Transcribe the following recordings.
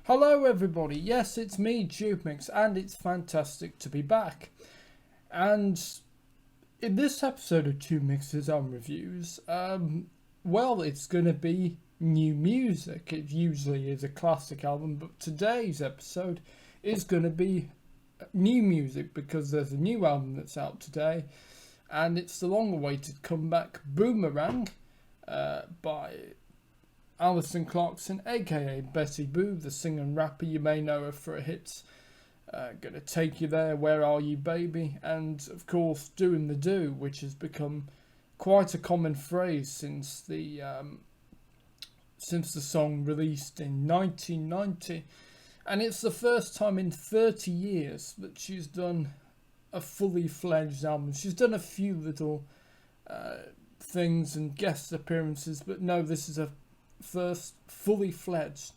Hello everybody, yes it's me TubeMix and it's fantastic to be back. And in this episode of TubeMix's reviews, well it's going to be new music. It usually is a classic album, but today's episode is going to be new music because there's a new album that's out today and it's the long-awaited comeback Boomerang by Alison Clarkson, aka Betty Boo, the singer and rapper. You may know her for her hits Gonna Take You There, Where Are You Baby, and of course Doing the Do, which has become quite a common phrase since the song released in 1990. And it's the first time in 30 years that she's done a fully fledged album. She's done a few little things and guest appearances, but no, this is a first fully fledged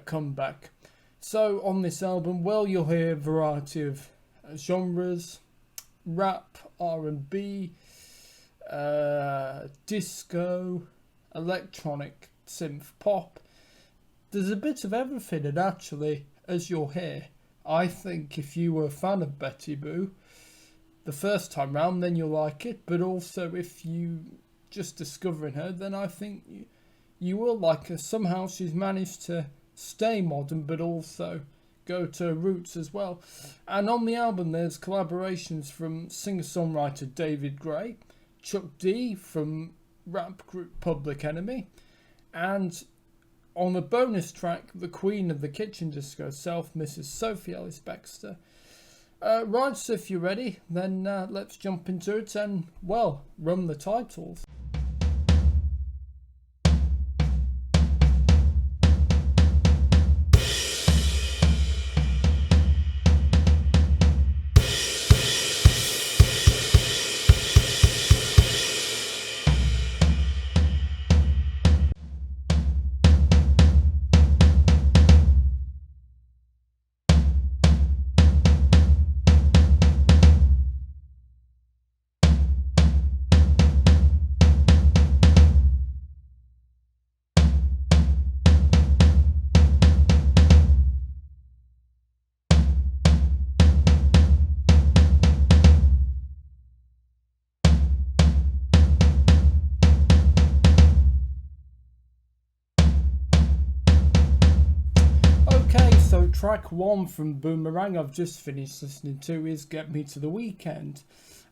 comeback. So on this album, well, you'll hear a variety of genres: rap, R&B, disco, electronic, synth pop. There's a bit of everything, and actually, as you'll hear, I think if you were a fan of Betty Boo the first time round, then you'll like it, but also if you just discovering her, then I think you will like her. Somehow she's managed to stay modern but also go to her roots as well. And on the album there's collaborations from singer-songwriter David Gray, Chuck D from rap group Public Enemy, and on a bonus track, the queen of the kitchen disco herself, Mrs. Sophie Ellis-Bextor. Right, so if you're ready, then let's jump into it and, well, run the titles. So track one from Boomerang I've just finished listening to is Get Me to the Weekend,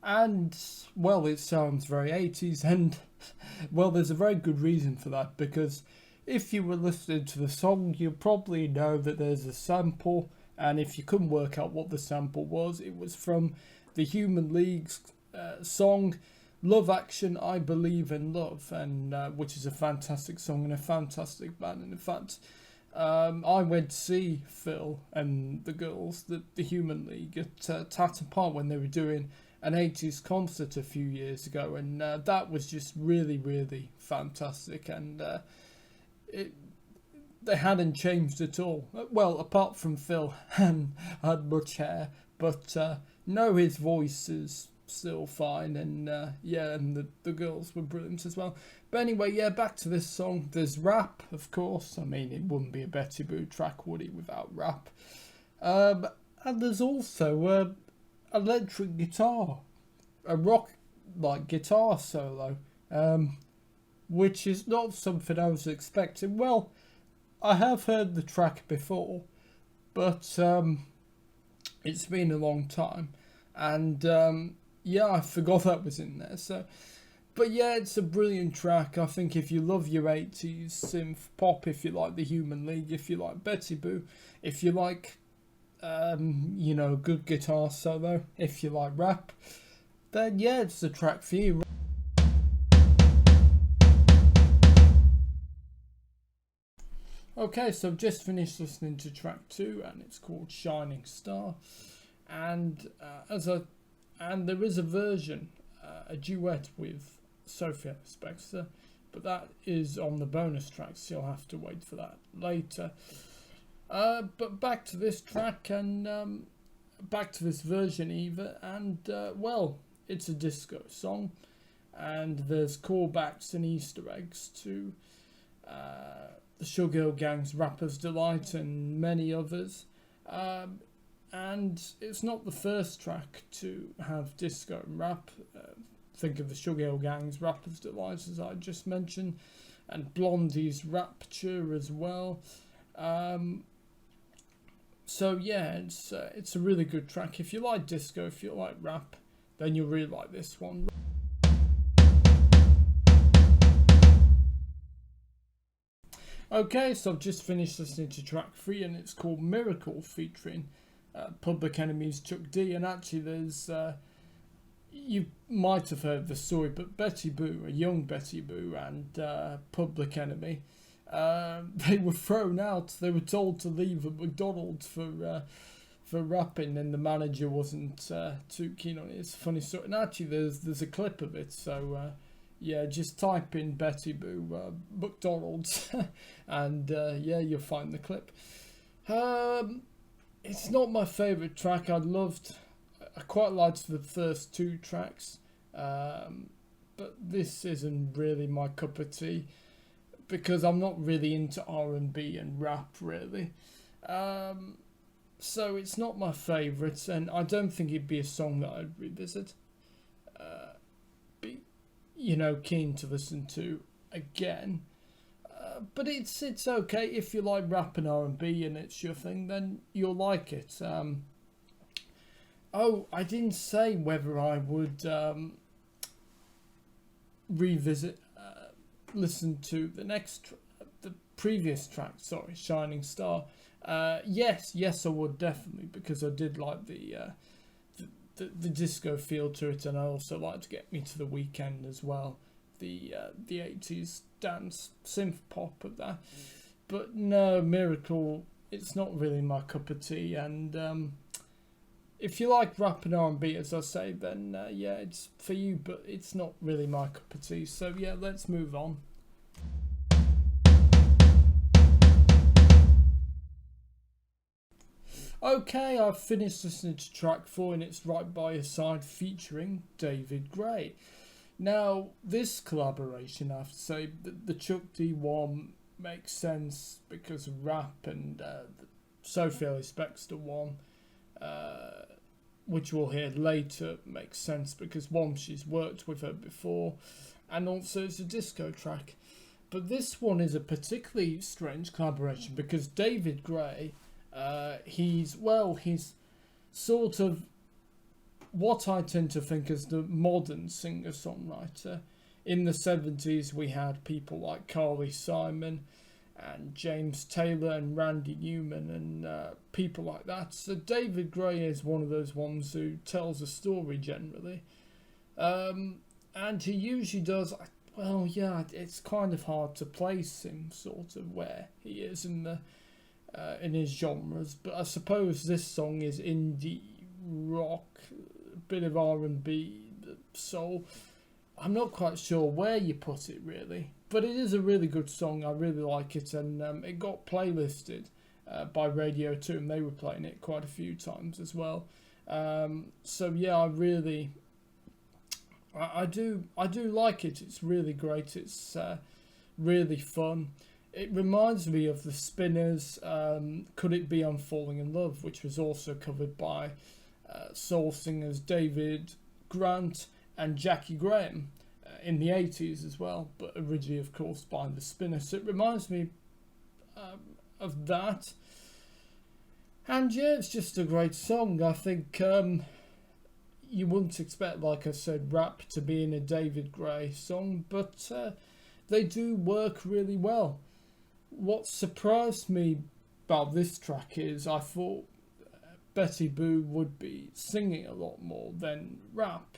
and well, it sounds very 80s, and well, there's a very good reason for that, because if you were listening to the song you probably know that there's a sample, and if you couldn't work out what the sample was, it was from the Human League's song Love Action I Believe in Love, and which is a fantastic song and a fantastic band. And in fact, I went to see Phil and the girls, the Human League, at Tatton Park when they were doing an 80s concert a few years ago, and that was just really, really fantastic, and they hadn't changed at all. Well, apart from Phil had much hair, but no, his voice is still fine, and yeah, and the girls were brilliant as well. But anyway, yeah, back to this song. There's rap, of course. I mean, it wouldn't be a Betty Boo track, would it, without rap? And there's also electric guitar, a rock-like guitar solo, which is not something I was expecting. Well, I have heard the track before, but it's been a long time, and yeah, I forgot that was in there. So, but yeah, it's a brilliant track. I think if you love your 80s synth pop, if you like the Human League, if you like Betty Boo, if you like, you know, good guitar solo, if you like rap, then yeah, it's the track for you. Okay, so I've just finished listening to track 2, and it's called Shining Star, and and there is a version, a duet with Sophie Ellis-Bextor, but that is on the bonus track, so you'll have to wait for that later. But back to this track, and back to this version either, and well, it's a disco song, and there's callbacks and Easter eggs to the Sugar Hill Gang's Rapper's Delight and many others. And it's not the first track to have disco and rap. Think of the Sugar Hill Gang's Rapper's Delight, as I just mentioned, and Blondie's Rapture as well. So yeah, it's a really good track. If you like disco, if you like rap, then you'll really like this one. Okay, so I've just finished listening to track 3, and it's called Miracle, featuring Public Enemy's Chuck D. And actually there's, you might have heard the story, but Betty Boo, a young Betty Boo, and Public Enemy, they were thrown out. They were told to leave at McDonald's for rapping, and the manager wasn't too keen on it. It's a funny story. And actually there's a clip of it, so yeah, just type in Betty Boo McDonald's and yeah, you'll find the clip. It's not my favourite track. I quite liked the first 2 tracks, but this isn't really my cup of tea because I'm not really into R&B and rap really. So it's not my favourite, and I don't think it'd be a song that I'd revisit. Be keen to listen to again. But it's okay if you like rap and R&B and it's your thing, then you'll like it. Oh, I didn't say whether I would revisit, listen to the previous track. Sorry, Shining Star. Yes, I would definitely, because I did like the disco feel to it, and I also like to get me to the weekend as well. The 80s dance synth pop of that. But no, Miracle, it's not really my cup of tea. And if you like rap and R&B, as I say, then yeah, it's for you, but it's not really my cup of tea. So yeah, let's move on. Okay, I've finished listening to track 4, and it's Right By Your Side featuring David Gray. Now, this collaboration, I have to say, the Chuck D one makes sense because of rap, and the Sophie Ellis-Bextor one, which we'll hear later, makes sense because one, she's worked with her before, and also it's a disco track. But this one is a particularly strange collaboration because David Gray, he's sort of what I tend to think as the modern singer-songwriter. In the 70s we had people like Carly Simon and James Taylor and Randy Newman and people like that. So David Gray is one of those ones who tells a story generally, and he usually does, well, yeah, it's kind of hard to place him sort of where he is in his genres, but I suppose this song is indie rock, a bit of R&B, soul. I'm not quite sure where you put it really, but it is a really good song. I really like it, and it got playlisted by Radio 2, and they were playing it quite a few times as well. So yeah, I do like it. It's really great. It's really fun. It reminds me of the Spinners' Could It Be I'm Falling in Love, which was also covered by soul singers David Grant and Jackie Graham in the 80s as well, but originally, of course, by the Spinners. So it reminds me of that. And yeah, it's just a great song. I think you wouldn't expect, like I said, rap to be in a David Gray song, but they do work really well. What surprised me about this track is I thought Betty Boo would be singing a lot more than rap.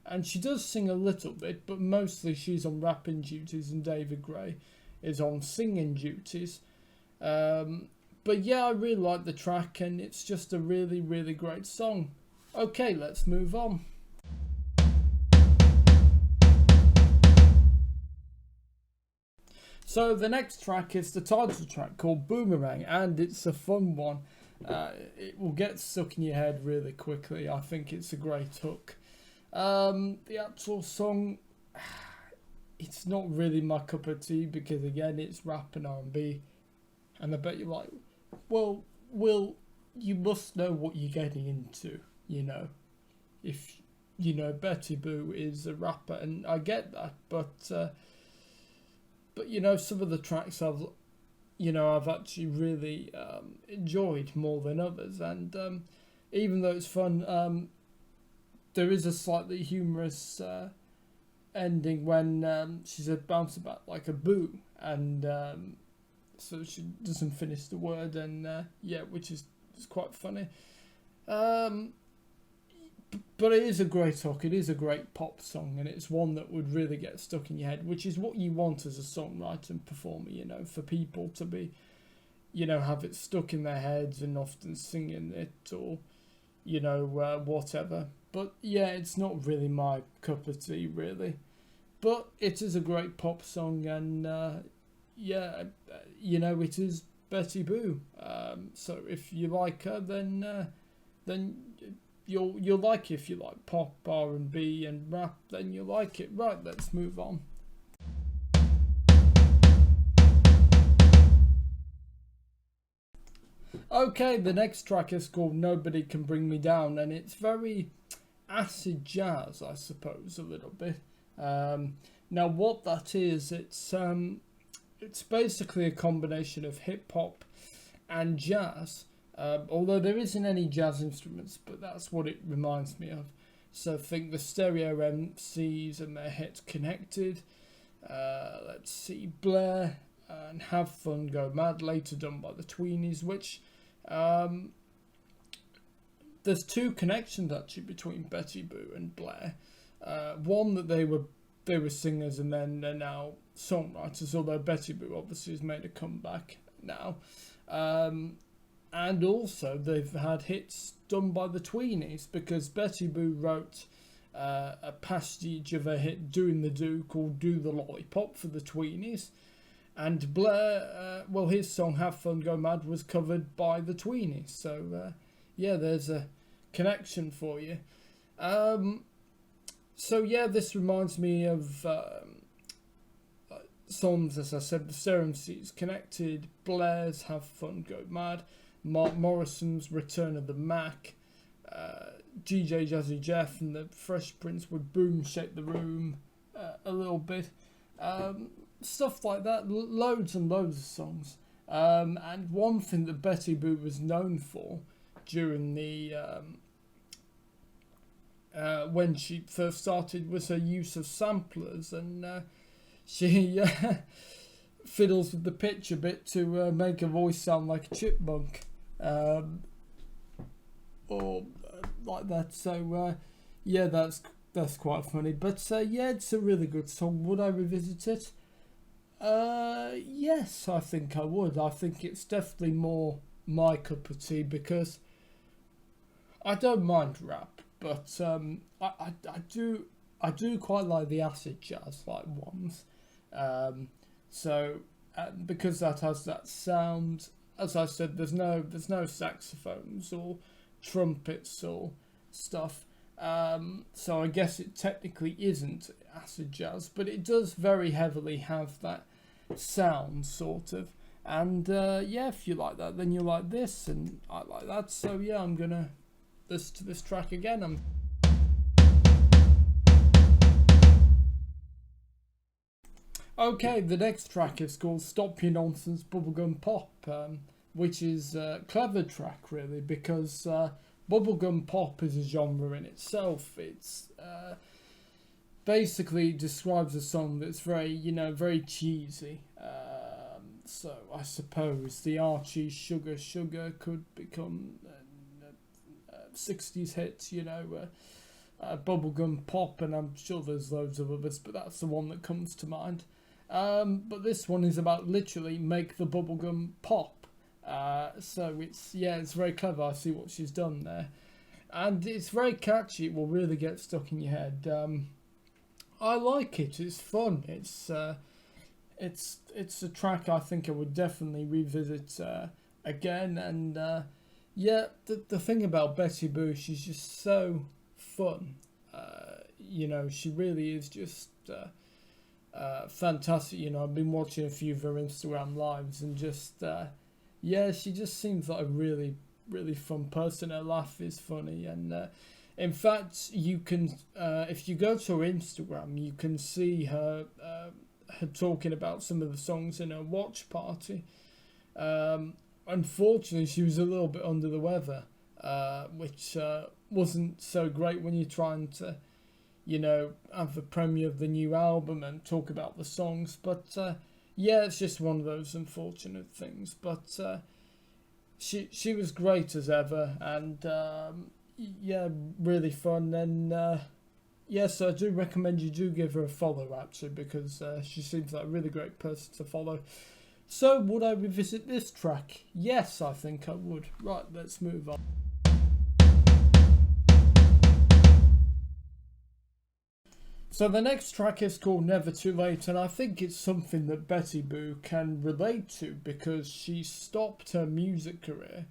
And she does sing a little bit, but mostly she's on rapping duties and David Gray is on singing duties. But yeah, I really like the track, and it's just a really, really great song. Okay, let's move on. So the next track is the title track called Boomerang, and it's a fun one. It will get stuck in your head really quickly. I think it's a great hook. The actual song, it's not really my cup of tea because again it's rap and R&B, and I bet you're like, well, you must know what you're getting into, you know. If you know Betty Boo is a rapper, and I get that, but you know some of the tracks I've actually really enjoyed more than others, and even though it's fun, there is a slightly humorous ending when she said bounce about like a boo, and so she doesn't finish the word, and yeah, which is quite funny. Um, but it is a great hook. It is a great pop song, and it's one that would really get stuck in your head, which is what you want as a songwriter and performer. You know, for people to be, have it stuck in their heads and often singing it or, whatever. But yeah, it's not really my cup of tea, really. But it is a great pop song, and yeah, it is Betty Boo. So if you like her, then you'll like it. If you like pop, R&B, and rap, then you'll like it. Right, let's move on. Okay, the next track is called Nobody Can Bring Me Down, and it's very acid jazz, I suppose, a little bit. Now, what that is, it's basically a combination of hip hop and jazz. Although there isn't any jazz instruments, but that's what it reminds me of. So think the stereo MCs and their hits connected. Let's see, Blair and Have Fun Go Mad, later done by the Tweenies, which there's two connections actually between Betty Boo and Blair. One that they were singers and then they're now songwriters, although Betty Boo obviously has made a comeback now. And also they've had hits done by the Tweenies, because Betty Boo wrote a pastiche of a hit Doing the Do called Do the Lollipop for the Tweenies, and Blair, his song Have Fun Go Mad was covered by the Tweenies. So yeah, there's a connection for you. So yeah, this reminds me of songs, as I said, the Serum Seeds Connected, Blair's Have Fun Go Mad, Mark Morrison's Return of the Mac, DJ Jazzy Jeff and the Fresh Prince would boom shake the room a little bit, stuff like that. Loads and loads of songs. And one thing that Betty Boo was known for during the when she first started was her use of samplers, and she fiddles with the pitch a bit to make her voice sound like a chipmunk, or like that. So yeah, that's quite funny. But yeah, it's a really good song. Would I revisit it? Yes, I think I would. I think it's definitely more my cup of tea, because I don't mind rap, but I do quite like the acid jazz like ones. So because that has that sound, as I said, there's no saxophones or trumpets or stuff. So I guess it technically isn't acid jazz, but it does very heavily have that sound, sort of. And yeah, if you like that, then you like this, and I like that. So yeah, I'm gonna listen to this track again. Okay, the next track is called Stop Your Nonsense Bubblegum Pop, which is a clever track, really, because bubblegum pop is a genre in itself. It's basically describes a song that's very cheesy. So I suppose the Archie Sugar Sugar could become 60s hits, bubblegum pop, and I'm sure there's loads of others, but that's the one that comes to mind. But this one is about literally make the bubblegum pop. So it's very clever. I see what she's done there. And it's very catchy. It will really get stuck in your head. I like it. It's fun. It's a track I think I would definitely revisit again. And yeah, the thing about Betty Boo, she's just so fun. She really is just fantastic. You know, I've been watching a few of her Instagram lives, and just yeah, she just seems like a really, really fun person. Her laugh is funny, and in fact, you can if you go to her Instagram, you can see her talking about some of the songs in her watch party. Unfortunately, she was a little bit under the weather, which wasn't so great when you're trying to, you know, have the premiere of the new album and talk about the songs. But yeah, it's just one of those unfortunate things. But she was great as ever, and yeah, really fun. And yes, I do recommend you do give her a follow, actually, because she seems like a really great person to follow. So, would I revisit this track? Yes, I think I would. Right, let's move on. So the next track is called Never Too Late, and I think it's something that Betty Boo can relate to because she stopped her music career.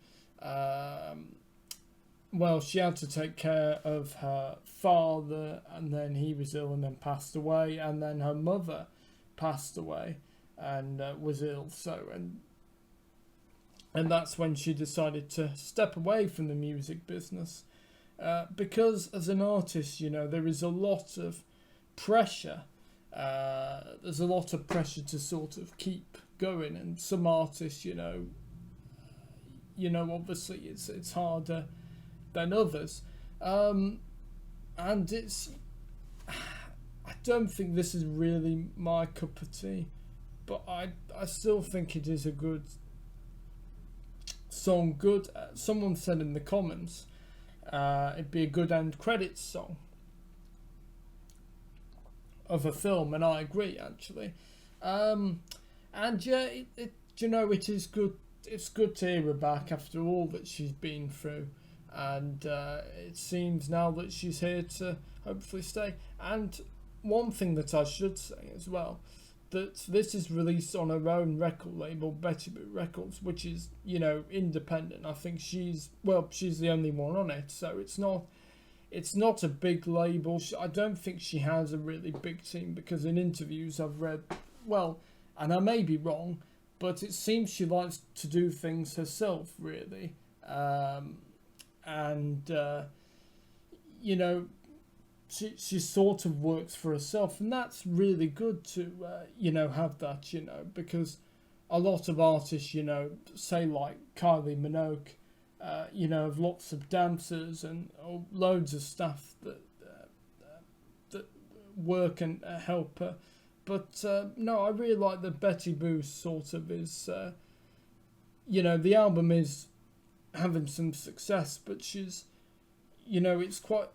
Well, she had to take care of her father, and then he was ill and then passed away, and then her mother passed away and was ill. So, and that's when she decided to step away from the music business. Because as an artist, you know, there is a lot of pressure. There's a lot of pressure to sort of keep going, and some artists, you know, obviously it's harder than others, and it's. I don't think this is really my cup of tea, but I still think it is a good song. Good. Someone said in the comments, it'd be a good end credits song of a film, and I agree actually. And yeah, you know, it is good. It's good to hear her back after all that she's been through, and it seems now that she's here to hopefully stay. And one thing that I should say as well, that this is released on her own record label, Betty Boo Records, which is, you know, independent. I think she's the only one on it, so it's not a big label. I don't think she has a really big team, because in interviews I've read, well, and I may be wrong, but it seems she likes to do things herself, really. You know, she sort of works for herself, and that's really good to, you know, have that, you know, because a lot of artists, you know, say like Kylie Minogue, you know, have lots of dancers and loads of staff that work and help her. But no, I really like that Betty Boo sort of is, you know, the album is having some success, but she's, you know, it's quite,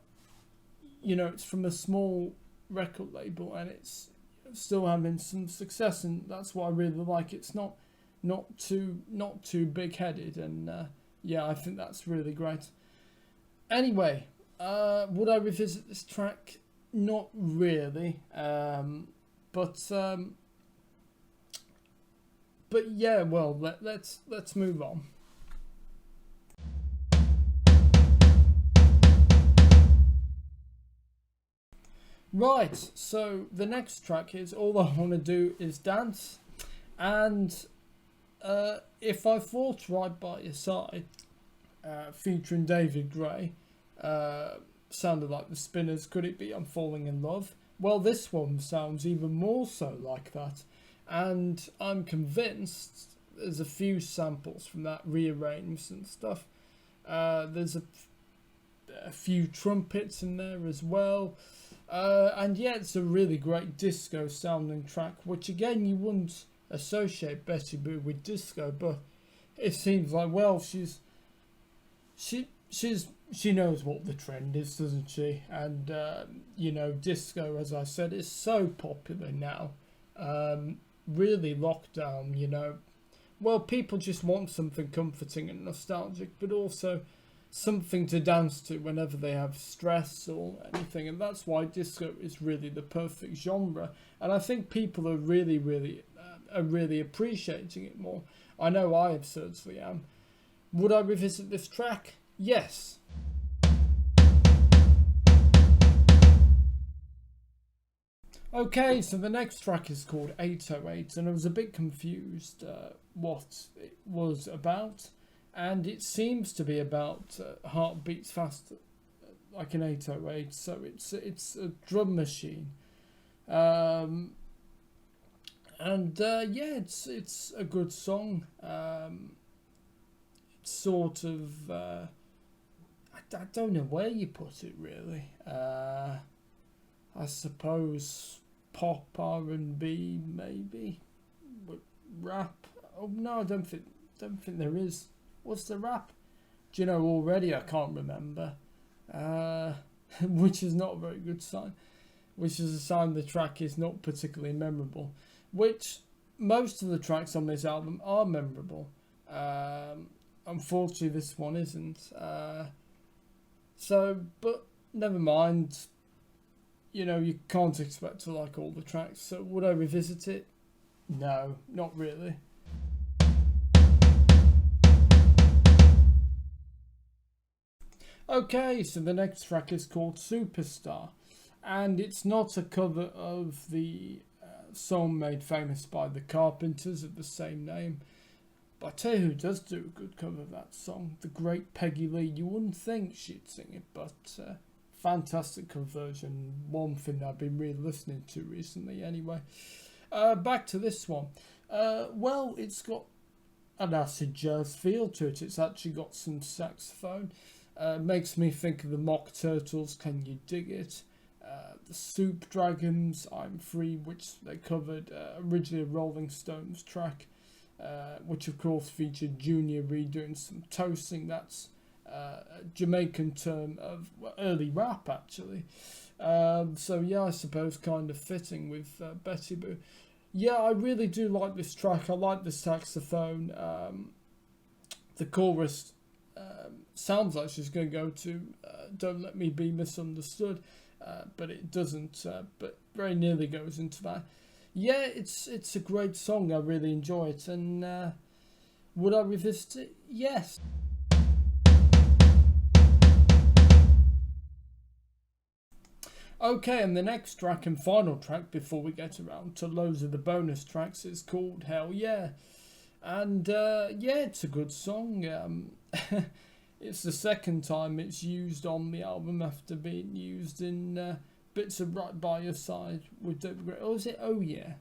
you know, it's from a small record label and it's still having some success, and that's what I really like. It's not too big-headed, and yeah, I think that's really great. Anyway, would I revisit this track? Not really, but yeah, well, let's move on. Right, so the next track is All I Want to Do Is Dance, and If I Fought Right by Your Side, featuring David Gray, sounded like the Spinners. Could It Be I'm Falling in Love? Well, this one sounds even more so like that, and I'm convinced there's a few samples from that rearranged and stuff. There's a few trumpets in there as well. And yeah, it's a really great disco sounding track, which again you wouldn't associate Betty Boo with disco, but it seems like, well, she knows what the trend is, doesn't she? And you know, disco, as I said, is so popular now. Really locked down, you know. Well, people just want something comforting and nostalgic, but also something to dance to whenever they have stress or anything, and that's why disco is really the perfect genre, and I think people are really appreciating it more. I know I certainly am. Would I revisit this track? Yes. Okay, so the next track is called 808, and I was a bit confused what it was about, and it seems to be about heartbeats fast like an 808, so it's a drum machine. Um, and yeah, it's a good song. It's sort of I don't know where you put it really. I suppose pop R&B maybe, with rap. Oh no, I don't think there is. What's the rap? Do you know already? I can't remember. Uh, which is not a very good sign. Which is a sign the track is not particularly memorable. Which most of the tracks on this album are memorable. Unfortunately, this one isn't. But never mind. You know, you can't expect to like all the tracks. So would I revisit it? No, not really. Okay, so the next track is called Superstar, and it's not a cover of the song made famous by the Carpenters of the same name. But I tell you who does do a good cover of that song, the great Peggy Lee. You wouldn't think she'd sing it, but fantastic conversion. One thing I've been really listening to recently anyway. Back to this one. Well, it's got an acid jazz feel to it. It's actually got some saxophone. Makes me think of the Mock Turtles, Can You Dig It? The Soup Dragons, I'm Free, which they covered, originally a Rolling Stones track, which of course featured Junior Reid doing some toasting. That's a Jamaican term of early rap, actually. So yeah, I suppose kind of fitting with Betty Boo. Yeah, I really do like this track. I like the saxophone. The chorus sounds like she's going to go to Don't Let Me Be Misunderstood, but it doesn't, but very nearly goes into that. Yeah, it's a great song. I really enjoy it, and would I revisit it? Yes. Okay, and the next track and final track before we get around to loads of the bonus tracks is called Hell Yeah. And yeah, it's a good song. It's the second time it's used on the album after being used in Bits of Right By Your Side with David Gray. Or is it Oh Yeah?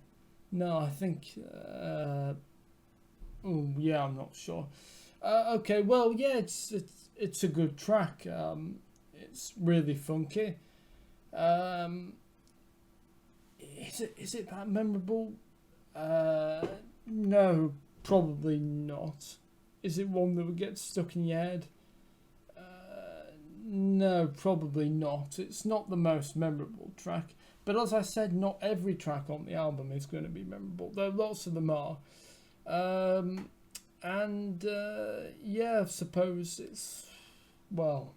No, I think... oh, yeah, I'm not sure. Okay, well, yeah, it's a good track. It's really funky. Is it that memorable? No, probably not. Is it one that would get stuck in your head? No, probably not. It's not the most memorable track. But as I said, not every track on the album is going to be memorable, though lots of them are. Yeah, I suppose it's, well,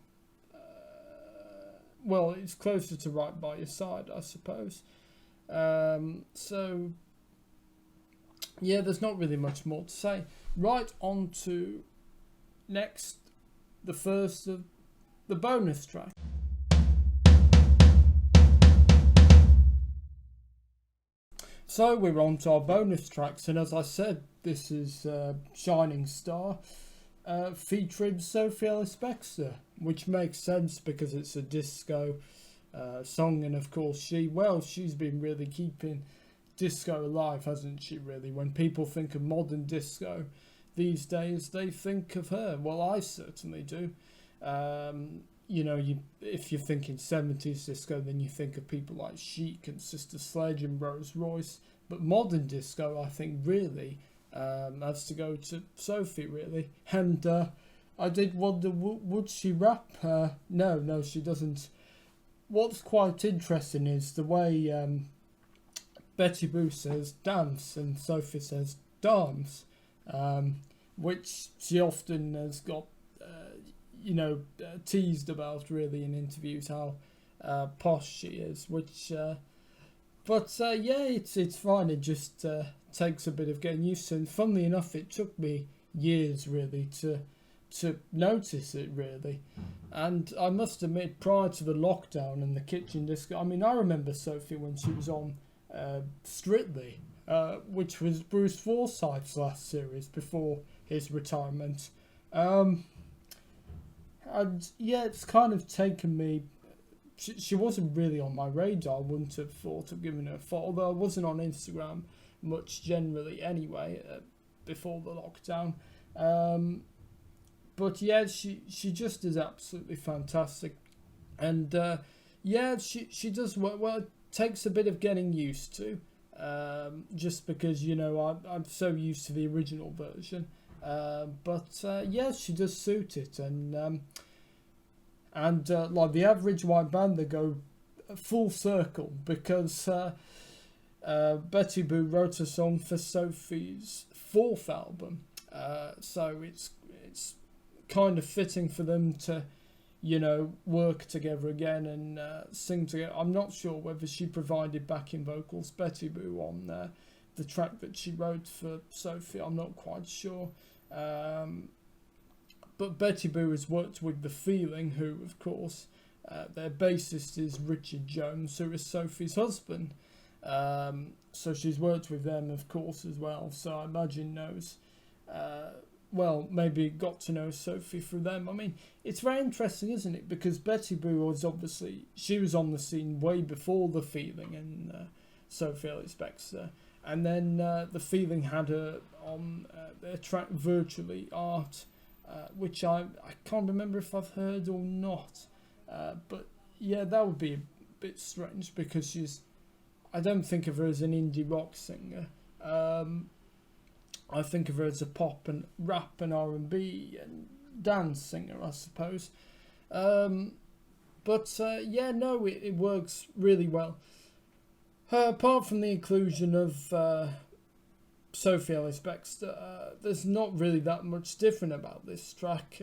it's closer to Right By Your Side, I suppose. So, yeah, there's not really much more to say. Right on to next, the first of the bonus track. So we're on to our bonus tracks, and as I said, this is Shining Star featuring Sophie Ellis-Bextor, which makes sense because it's a disco song, and of course she's been really keeping disco alive, hasn't she, really? When people think of modern disco these days, they think of her. Well, I certainly do. If you're thinking 70s disco, then you think of people like Chic and Sister Sledge and Rose Royce. But modern disco, I think, really has to go to Sophie, really. And I did wonder, would she rap? No, she doesn't. What's quite interesting is the way Betty Boo says dance and Sophie says dance, which she often has got, teased about really in interviews how posh she is. Yeah, it's fine. It just takes a bit of getting used to. And funnily enough, it took me years really to to notice it really. And I must admit, prior to the lockdown and the kitchen disco, I mean, I remember Sophie when she was on Strictly, which was Bruce Forsyth's last series before his retirement. And yeah, it's kind of taken me. She wasn't really on my radar. I wouldn't have thought of giving her a thought, although I wasn't on Instagram much generally anyway before the lockdown. But yeah, she just is absolutely fantastic, and yeah, she does well. It takes a bit of getting used to, just because I'm so used to the original version. But yeah, she does suit it, and like the average white band, they go full circle because Betty Boo wrote a song for Sophie's fourth album, so it's kind of fitting for them to work together again and sing together. I'm not sure whether she provided backing vocals, Betty Boo, on the track that she wrote for Sophie. I'm not quite sure. But Betty Boo has worked with The Feeling, who, of course, their bassist is Richard Jones, who is Sophie's husband. So she's worked with them, of course, as well. So I imagine knows, maybe got to know Sophie through them. I mean, it's very interesting, isn't it? Because Betty Boo was she was on the scene way before The Feeling and Sophie ellis-bextor. And then The Feeling had her on their track Virtually Art, which I can't remember if I've heard or not. But yeah, that would be a bit strange because I don't think of her as an indie rock singer. I think of her as a pop and rap and R&B and dance singer, I suppose. But yeah, no, it works really well. Apart from the inclusion of Sophie ellis-bextor, there's not really that much different about this track.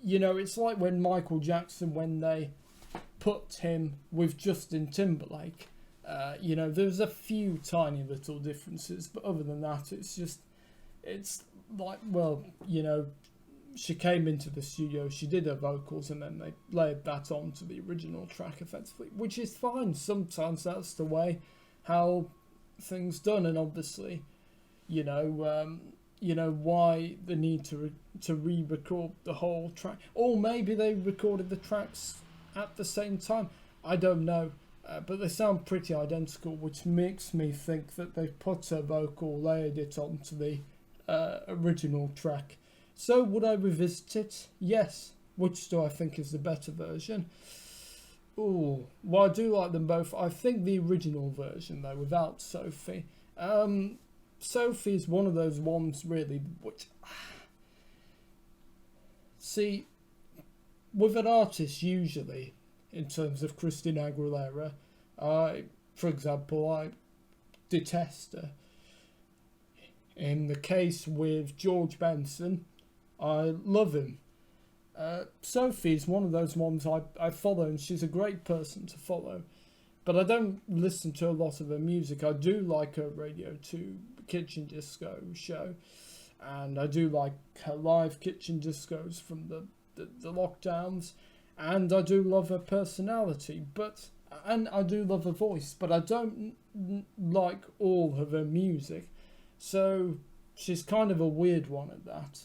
It's like when Michael Jackson, when they put him with Justin Timberlake, there's a few tiny little differences, but other than that, it's like, she came into the studio, she did her vocals, and then they layered that onto the original track effectively, which is fine. Sometimes that's the way how things done, and obviously, why the need to re-record the whole track, or maybe they recorded the tracks at the same time. I don't know, but they sound pretty identical, which makes me think that they put a vocal, layered it onto the original track. So would I revisit it? Yes. Which do I think is the better version? Ooh, well, I do like them both. I think the original version, though, without Sophie. Sophie is one of those ones, really, which... See, with an artist, usually, in terms of Christina Aguilera, for example, I detest her. In the case with George Benson, I love him. Sophie is one of those ones I follow, and she's a great person to follow. But I don't listen to a lot of her music. I do like her Radio 2 Kitchen Disco show, and I do like her live kitchen discos from the lockdowns, and I do love her personality, and I do love her voice, but I don't like all of her music. So she's kind of a weird one at that.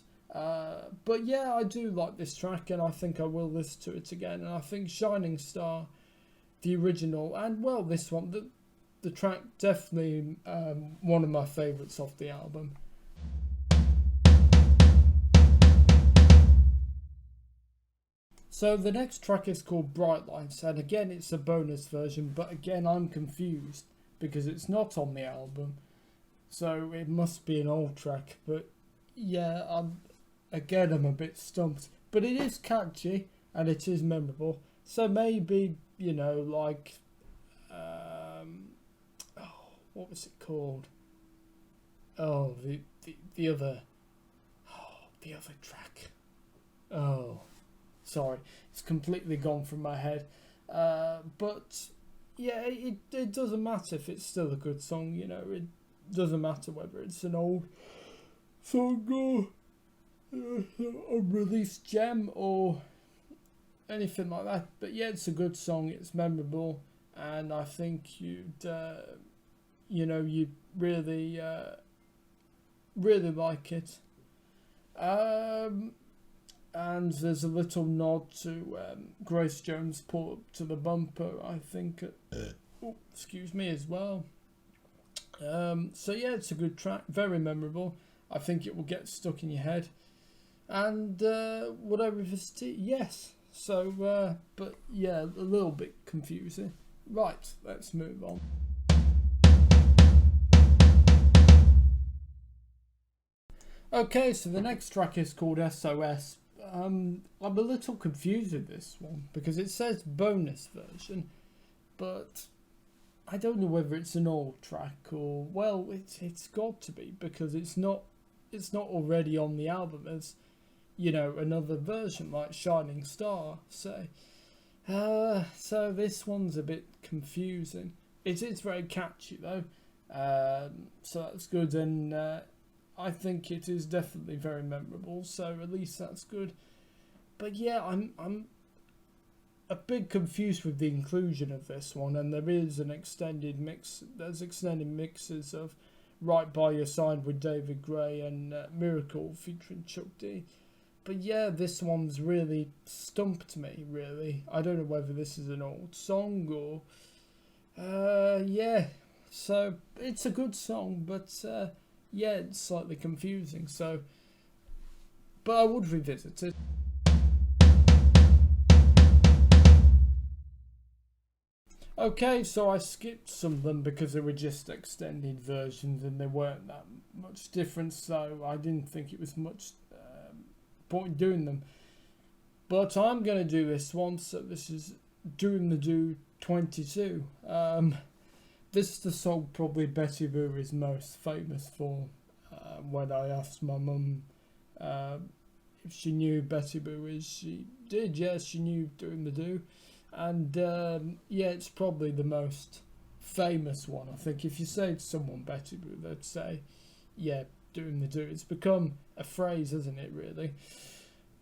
But yeah, I do like this track, and I think I will listen to it again. And I think Shining Star, the original, and well, this one, the track, definitely one of my favourites off the album. So the next track is called Bright Lights, and again it's a bonus version, but again I'm confused because it's not on the album. So it must be an old track, but yeah, I'm a bit stumped. But it is catchy and it is memorable. So maybe, what was it called? Oh, the other track. Oh, sorry, it's completely gone from my head. But yeah, it doesn't matter if it's still a good song. It doesn't matter whether it's an old song or a unreleased gem or anything like that. But yeah, it's a good song. It's memorable, and I think you'd really really like it. And there's a little nod to Grace Jones' Pull Up to the Bumper, I think. Excuse me, as well. So yeah, it's a good track, very memorable. I think it will get stuck in your head. And would I revisit it? Yes. So, but yeah, a little bit confusing. Right, let's move on. Okay, so the next track is called S.o.s. I'm a little confused with this one because it says bonus version, but I don't know whether it's an old track or, well, it's got to be, because it's not already on the album as, another version like Shining Star, say. So this one's a bit confusing. It is very catchy though, so that's good, and I think it is definitely very memorable, so at least that's good. But yeah, I'm a bit confused with the inclusion of this one, and there is an extended mix. There's extended mixes of Right By Your Side with David Gray and Miracle featuring Chuck D. But yeah, this one's really stumped me, really. I don't know whether this is an old song or... yeah, so it's a good song, but yeah, it's slightly confusing, so... But I would revisit it. Okay, so I skipped some of them because they were just extended versions and they weren't that much different, so I didn't think it was much point doing them. But I'm going to do this one, so this is Doing the Do 22. This is the song probably Betty Boo is most famous for. When I asked my mum if she knew Betty Boo is, she did, yes, she knew Doing the Do. And yeah, it's probably the most famous one. I think if you say to someone Betty Boo, they'd say, yeah, Doing the Do. It's become a phrase, isn't it, really?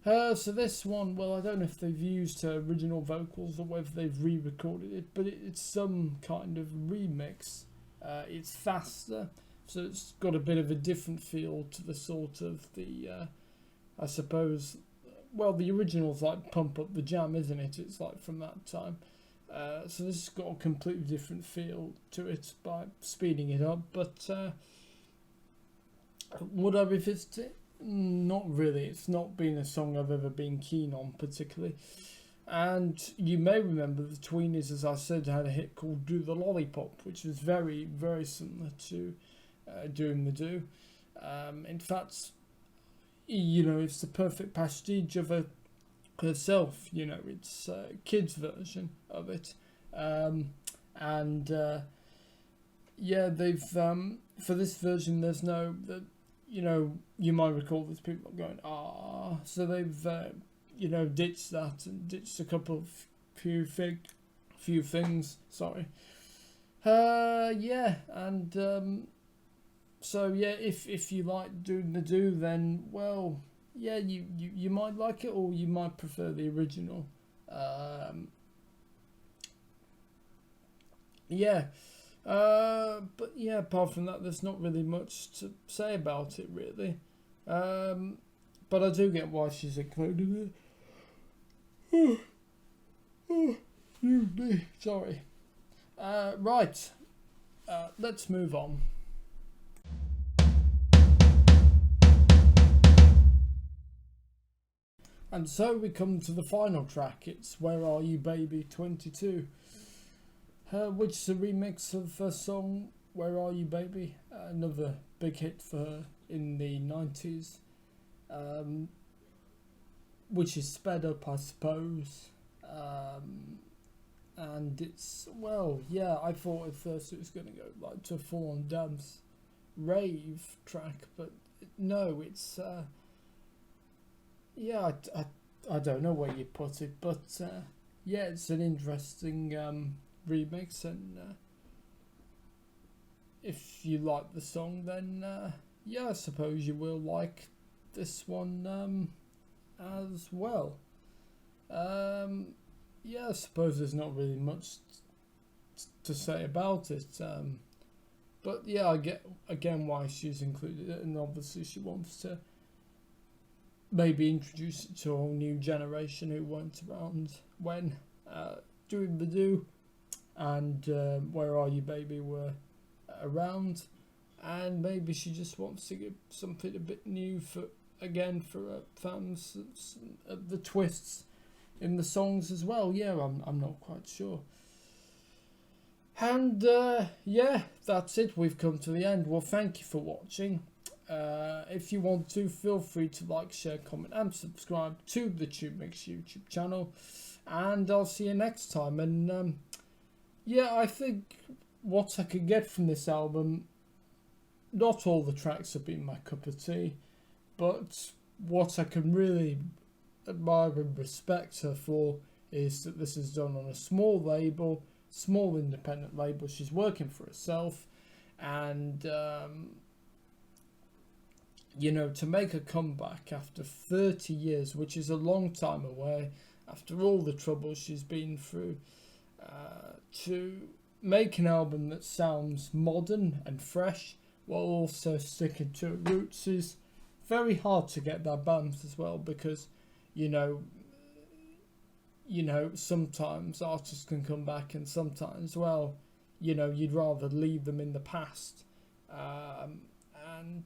So this one, well, I don't know if they've used her original vocals or whether they've re-recorded it, but it's some kind of remix. It's faster, so it's got a bit of a different feel to the sort of the, I suppose, well, the original's like Pump Up the Jam, isn't it? It's like from that time. So this has got a completely different feel to it by speeding it up, but would I revisit it? Not really. It's not been a song I've ever been keen on particularly. And you may remember the Tweenies, as I said, had a hit called Do the Lollipop, which was very, very similar to Doing the Do. In fact, it's the perfect pastiche of herself. It's a kid's version of it. Yeah, they've for this version there's no you might recall there's people going so they've ditched that and ditched a couple of few things, sorry. Yeah, and so yeah, if you like Doing the Do, then well, yeah, you might like it, or you might prefer the original. Yeah. But yeah, apart from that, there's not really much to say about it, really. But I do get why she's included it. Excuse me, sorry. Right, let's move on. And so we come to the final track. It's Where Are You Baby 22. Which is a remix of a song Where Are You Baby, another big hit for her in the 90s, which is sped up, I suppose, and it's, well, yeah, I thought at first it was going to go like to a full-on dance rave track, but no, it's yeah, I don't know where you put it, but yeah, it's an interesting remix, and if you like the song, then yeah, I suppose you will like this one as well. Yeah, I suppose there's not really much to say about it. But yeah, I get again why she's included it, and obviously she wants to maybe introduce it to a whole new generation who weren't around when Doing the Do and Where Are You Baby were around, and maybe she just wants to give something a bit new for fans, the twists in the songs as well. Yeah, I'm not quite sure. And yeah, that's it. We've come to the end. Well, thank you for watching. If you want to, feel free to like, share, comment and subscribe to the TubeMix YouTube channel. And I'll see you next time. And yeah, I think what I could get from this album, not all the tracks have been my cup of tea, but what I can really admire and respect her for is that this is done on a small label, small independent label. She's working for herself, and you know, to make a comeback after 30 years, which is a long time away, after all the trouble she's been through, to make an album that sounds modern and fresh while also sticking to her roots is very hard to get that balance as well, because you know, sometimes artists can come back, and sometimes, well, you know, you'd rather leave them in the past. And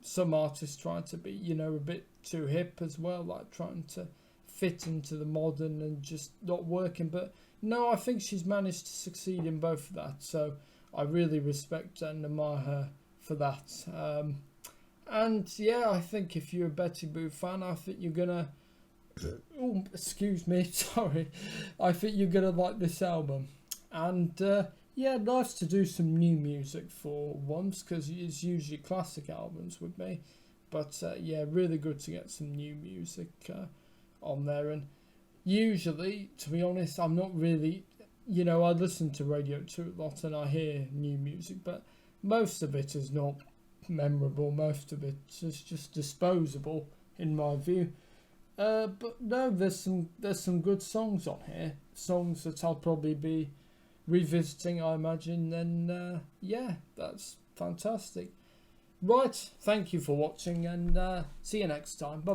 some artists try to be, you know, a bit too hip as well, like trying to fit into the modern and just not working. But no, I think she's managed to succeed in both of that. So I really respect and admire her for that. And yeah, I think if you're a Betty Boo fan, I think you're gonna oh, excuse me, sorry. I think you're gonna like this album. And yeah, nice to do some new music for once, because it's usually classic albums with me. But yeah, really good to get some new music on there. And usually, to be honest, I'm not really, you know, I listen to Radio 2 a lot and I hear new music, but most of it is not memorable. Most of it is just disposable, in my view. But no, there's some good songs on here, songs that I'll probably be revisiting, I imagine. And yeah, that's fantastic. Right, thank you for watching, and see you next time. Bye.